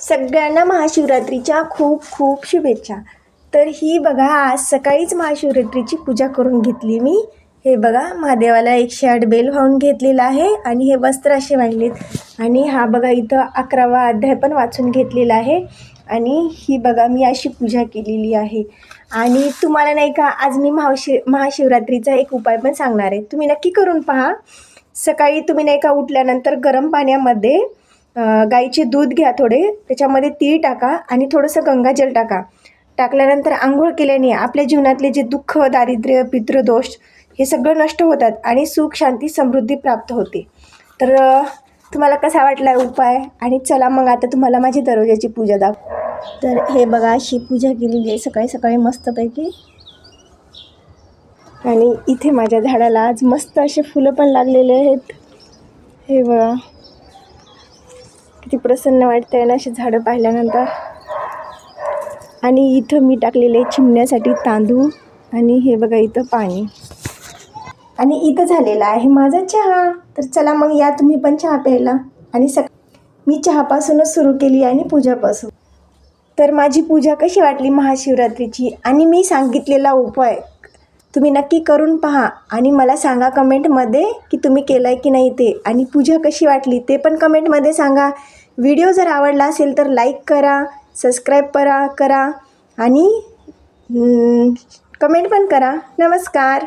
सगळ्यांना महाशिवरात्रीच्या खूप खूप शुभेच्छा। तर ही बघा, आज सकाळीच महाशिवरात्रीची पूजा करून घेतली मी। हे बघा, महादेवाला 108 बेल वाहून घेतलेला आहे आणि हे वस्त्र असे वाहिलेत आणि हा बघा इथं 11वा अध्याय पण वाचून घेतलेला आहे आणि ही बघा मी अशी पूजा केलेली आहे। आणि तुम्हाला नाही का, आज मी महाशिवरात्रीचा एक उपाय पण सांगणार आहे, तुम्ही नक्की करून पहा। सकाळी तुम्ही नाही का उठल्यानंतर गरम पाण्यामध्ये गाईचे दूध घ्या, थोडे त्याच्यामध्ये तीळ टाका आणि थोडंसं गंगाजल टाकल्यानंतर आंघोळ केल्याने आपल्या जीवनातले जे दुःख, दारिद्र्य, पितृदोष हे सगळं नष्ट होतात आणि सुख, शांती, समृद्धी प्राप्त होते। तर तुम्हाला कसा वाटला उपाय? आणि चला मग आता तुम्हाला माझी दररोजाची पूजा दाखव। तर हे बघा, अशी पूजा केलेली आहे सकाळी सकाळी मस्तपैकी। आणि इथे माझ्या झाडाला आज मस्त असे फुलं पण लागलेले आहेत। हे बघा, किती प्रसन्न वाटतंय ना अशी झाडं पाहिल्यानंतर। आणि इथं मी टाकलेले चिमण्यासाठी तांदूळ आणि हे बघा इथं पाणी आणि इथं झालेला आहे माझा चहा। तर चला मग या तुम्ही पण चहा प्यायला। आणि मी चहापासूनच सुरू केली आणि पूजापासून। तर माझी पूजा कशी वाटली महाशिवरात्रीची आणि मी सांगितलेला उपाय तुम्ही नक्की करून पहा आणि मला सांगा कमेंटमध्ये की तुम्ही केलं आहे की नाही ते, आणि पूजा कशी वाटली ते पण कमेंटमध्ये सांगा। व्हिडिओ जर आवडला असेल तर लाईक करा, सबस्क्राईब करा आणि कमेंट पण करा। नमस्कार।